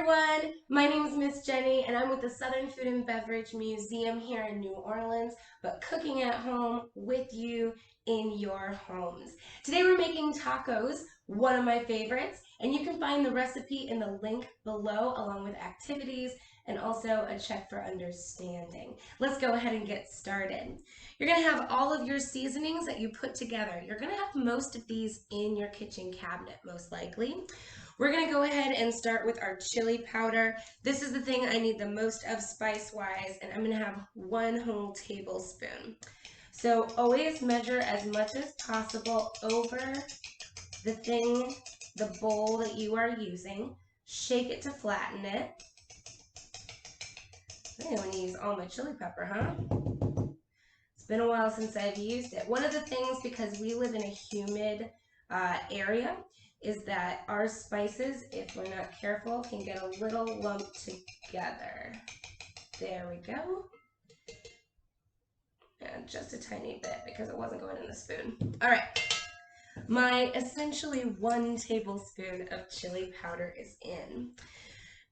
everyone, my name is Miss Jenny and I'm with the Southern Food and Beverage Museum here in New Orleans, but cooking at home with you in your homes. Today we're making tacos, one of my favorites, and you can find the recipe in the link below along with activities and also a check for understanding. Let's go ahead and get started. You're going to have all of your seasonings that you put together. You're going to have most of these in your kitchen cabinet, most likely. We're going to go ahead and start with our chili powder. This is the thing I need the most of spice-wise, and I'm going to have 1 whole tablespoon. So always measure as much as possible over the bowl that you are using. Shake it to flatten it. I want to use all my chili pepper, huh? It's been a while since I've used it. One of the things, because we live in a humid area, is that our spices, if we're not careful, can get a little lumped together. There we go. And just a tiny bit because it wasn't going in the spoon. All right. My essentially 1 tablespoon of chili powder is in.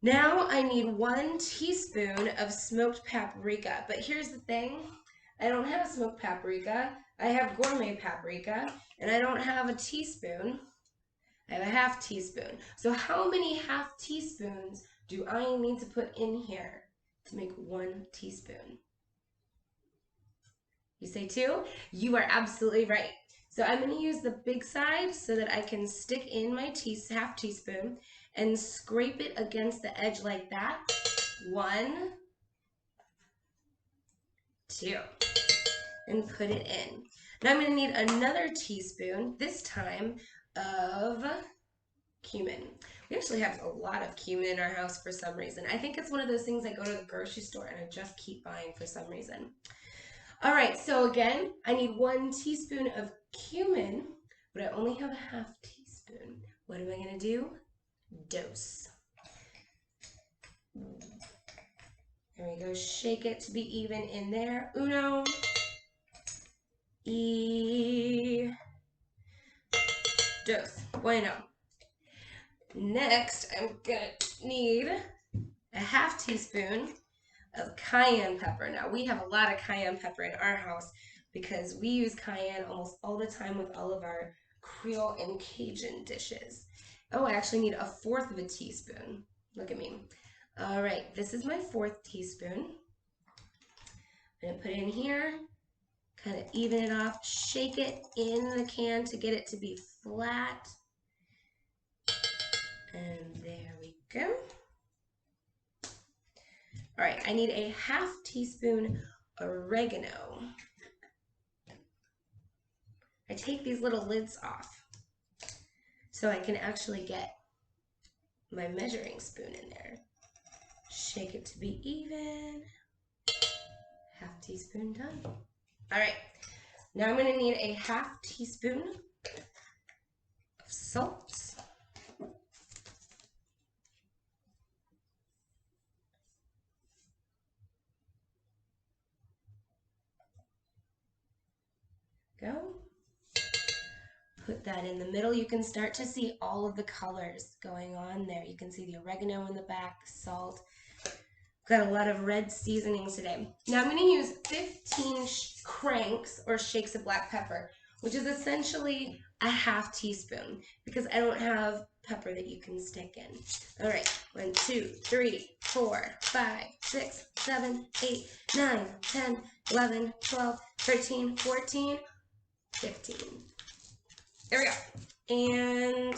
Now I need 1 teaspoon of smoked paprika, but here's the thing. I don't have smoked paprika. I have gourmet paprika, and I don't have a teaspoon. I have a ½ teaspoon. So how many ½ teaspoons do I need to put in here to make 1 teaspoon? You say 2? You are absolutely right. So I'm going to use the big side so that I can stick in my ½ teaspoon and scrape it against the edge like that. 1, 2, and put it in. Now I'm going to need another teaspoon, this time, of cumin. We actually have a lot of cumin in our house for some reason. I think it's one of those things I go to the grocery store and I just keep buying for some reason. All right, so again, I need 1 teaspoon of cumin, but I only have a ½ teaspoon. What am I going to do? Dose. There we go. Shake it to be even in there. Uno. Y. Dose. Bueno. Next, I'm going to need a ½ teaspoon of cayenne pepper. Now, we have a lot of cayenne pepper in our house because we use cayenne almost all the time with all of our Creole and Cajun dishes. Oh, I actually need a 1/4 of a teaspoon. Look at me. All right, this is my 4th teaspoon. I'm going to put it in here, kind of even it off, shake it in the can to get it to be flat. And there we go. All right, I need a ½ teaspoon oregano. I take these little lids off so I can actually get my measuring spoon in there. Shake it to be even. ½ teaspoon done. All right, now I'm going to need a ½ teaspoon of salt. Go. Put that in the middle. You can start to see all of the colors going on there. You can see the oregano in the back, the salt. Got a lot of red seasonings today. Now I'm going to use 15 cranks or shakes of black pepper, which is essentially a ½ teaspoon because I don't have pepper that you can stick in. All right, 1, 2, 3, 4, 5, 6, 7, 8, 9, 10, 11, 12, 13, 14, 15. There we go. And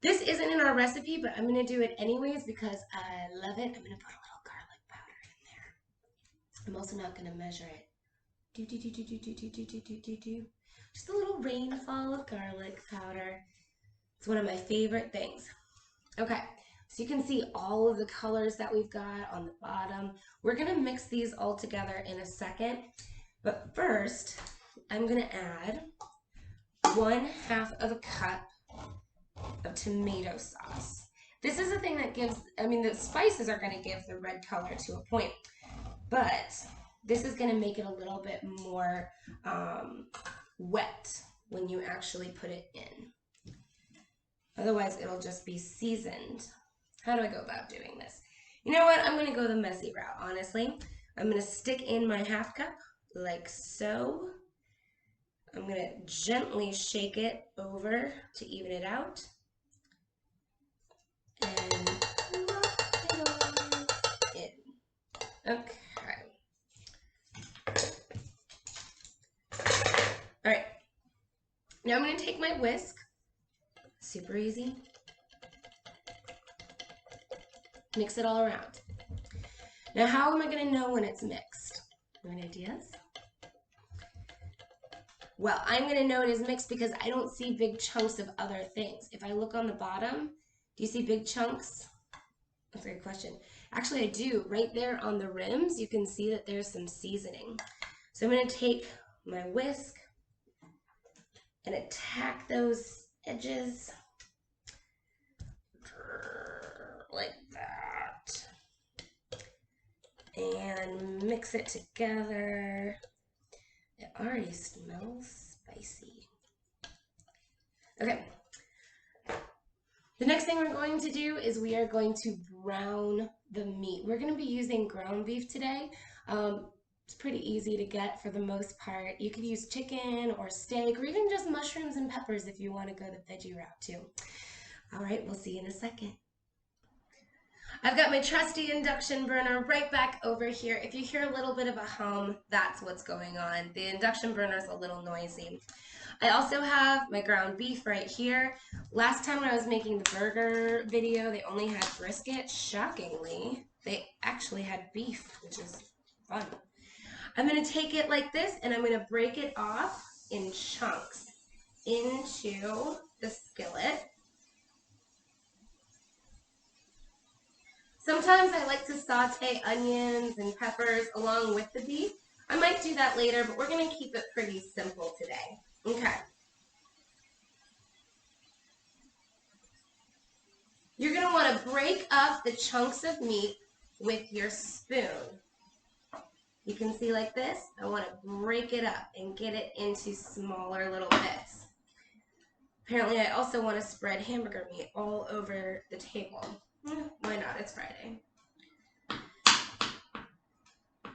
this isn't in our recipe, but I'm going to do it anyways because I love it. I'm going to put a little garlic powder in there. I'm also not going to measure it. Just a little rainfall of garlic powder. It's one of my favorite things. Okay, so you can see all of the colors that we've got on the bottom. We're going to mix these all together in a second. But first, I'm going to add 1/2 of a cup of tomato sauce. This is the thing that gives, the spices are going to give the red color to a point, but this is going to make it a little bit more wet when you actually put it in. Otherwise, it'll just be seasoned. How do I go about doing this? You know what? I'm going to go the messy route, honestly. I'm going to stick in my half cup like so. I'm going to gently shake it over to even it out. And drop it all in. Okay. All right. Now I'm going to take my whisk. Super easy. Mix it all around. Now, how am I going to know when it's mixed? Any ideas? Well, I'm going to know it is mixed because I don't see big chunks of other things. If I look on the bottom, do you see big chunks? That's a good question. Actually, I do. Right there on the rims, you can see that there's some seasoning. So I'm going to take my whisk and attack those edges like that. And mix it together. It already smells spicy. Okay. The next thing we're going to do is we are going to brown the meat. We're going to be using ground beef today. It's pretty easy to get for the most part. You could use chicken or steak or even just mushrooms and peppers if you want to go the veggie route too. All right, we'll see you in a second. I've got my trusty induction burner right back over here. If you hear a little bit of a hum, that's what's going on. The induction burner is a little noisy. I also have my ground beef right here. Last time when I was making the burger video, they only had brisket. Shockingly, they actually had beef, which is fun. I'm going to take it like this, and I'm going to break it off in chunks into the skillet. Sometimes I like to saute onions and peppers along with the beef. I might do that later, but we're going to keep it pretty simple today. Okay. You're going to want to break up the chunks of meat with your spoon. You can see like this. I want to break it up and get it into smaller little bits. Apparently, I also want to spread hamburger meat all over the table. Why not? It's Friday.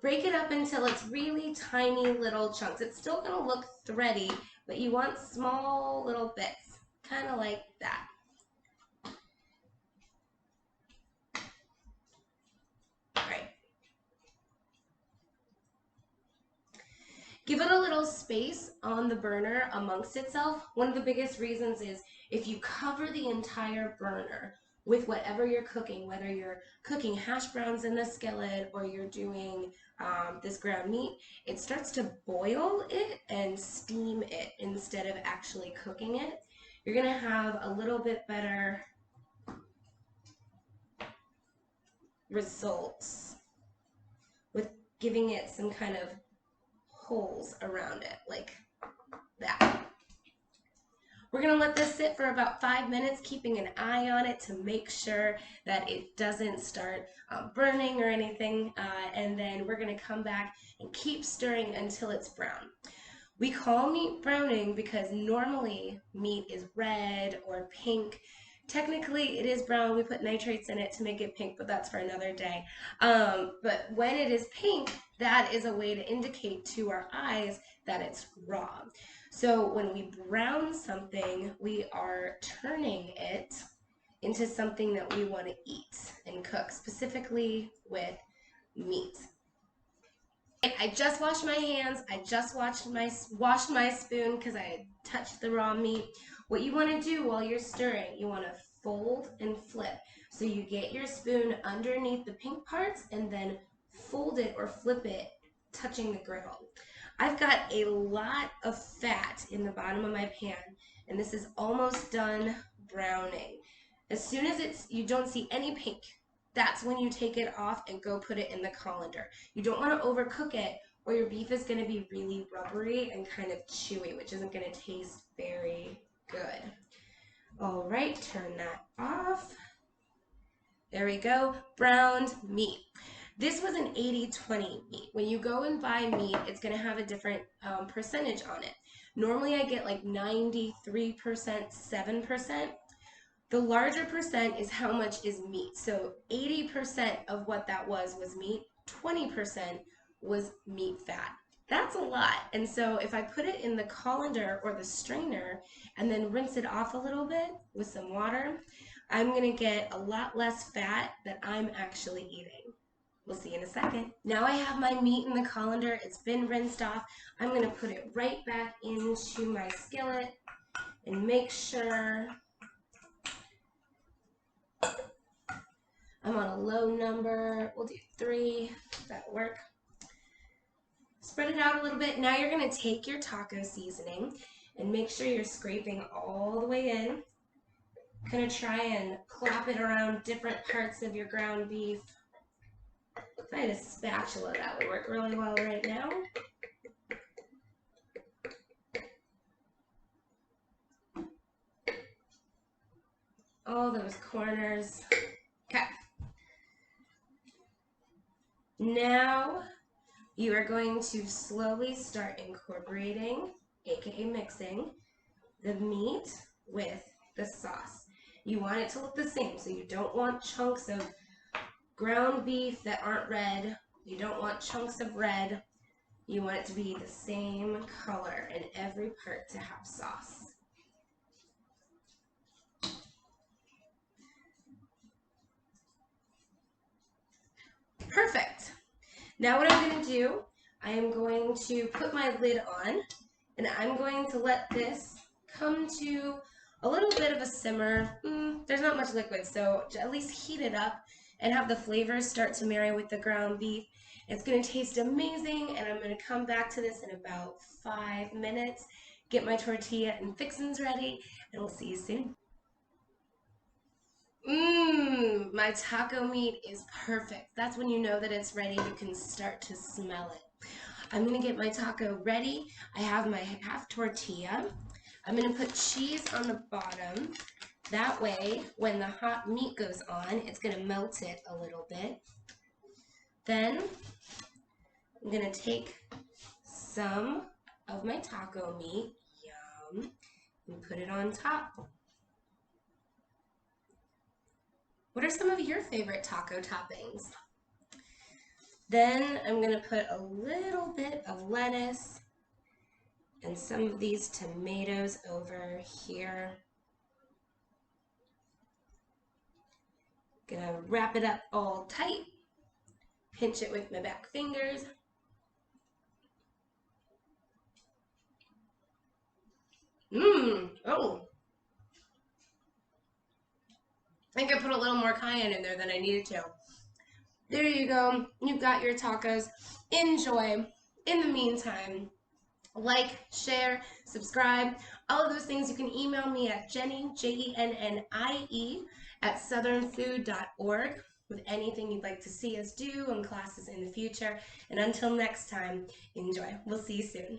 Break it up until it's really tiny little chunks. It's still going to look thready, but you want small little bits, kind of like that. All right. Give it a little space on the burner amongst itself. One of the biggest reasons is if you cover the entire burner with whatever you're cooking, whether you're cooking hash browns in the skillet or you're doing this ground meat, it starts to boil it and steam it instead of actually cooking it. You're going to have a little bit better results with giving it some kind of holes around it like that. We're going to let this sit for about 5 minutes, keeping an eye on it to make sure that it doesn't start burning or anything. And then we're going to come back and keep stirring until it's brown. We call meat browning because normally meat is red or pink. Technically, it is brown. We put nitrates in it to make it pink, but that's for another day. But when it is pink, that is a way to indicate to our eyes that it's raw. So when we brown something, we are turning it into something that we want to eat and cook, specifically with meat. I just washed my hands. I just washed my spoon because I touched the raw meat. What you want to do while you're stirring, you want to fold and flip. So you get your spoon underneath the pink parts and then fold it or flip it, touching the griddle. I've got a lot of fat in the bottom of my pan, and this is almost done browning. As soon as you don't see any pink, that's when you take it off and go put it in the colander. You don't want to overcook it or your beef is going to be really rubbery and kind of chewy, which isn't going to taste very good. All right, turn that off. There we go, browned meat. This was an 80-20 meat. When you go and buy meat, it's going to have a different percentage on it. Normally I get like 93%, 7%. The larger percent is how much is meat. So 80% of what that was meat, 20% was meat fat. That's a lot. And so if I put it in the colander or the strainer and then rinse it off a little bit with some water, I'm going to get a lot less fat that I'm actually eating. We'll see in a second. Now I have my meat in the colander. It's been rinsed off. I'm going to put it right back into my skillet and make sure I'm on a low number. We'll do 3. That'll work. Spread it out a little bit. Now you're going to take your taco seasoning and make sure you're scraping all the way in. Going to try and clap it around different parts of your ground beef. If I had a spatula, that would work really well right now. All those corners. Okay. Now you are going to slowly start incorporating, aka mixing, the meat with the sauce. You want it to look the same, so you don't want chunks of ground beef that aren't red. You don't want chunks of red. You want it to be the same color in every part to have sauce. Perfect. Now what I'm going to do, I am going to put my lid on, and I'm going to let this come to a little bit of a simmer. There's not much liquid, so at least heat it up and have the flavors start to marry with the ground beef. It's going to taste amazing, and I'm going to come back to this in about 5 minutes, get my tortilla and fixins ready, and we'll see you soon. My taco meat is perfect. That's when you know that it's ready. You can start to smell it. I'm going to get my taco ready. I have my half tortilla. I'm going to put cheese on the bottom. That way, when the hot meat goes on, it's going to melt it a little bit. Then, I'm going to take some of my taco meat, yum, and put it on top. What are some of your favorite taco toppings? Then I'm going to put a little bit of lettuce and some of these tomatoes over here. Gonna wrap it up all tight, pinch it with my back fingers. Oh. I think I put a little more cayenne in there than I needed to. There you go. You've got your tacos. Enjoy. In the meantime, like, share, subscribe, all of those things. You can email me at Jennie, JENNIE, @southernfood.org with anything you'd like to see us do in classes in the future. And until next time, enjoy. We'll see you soon.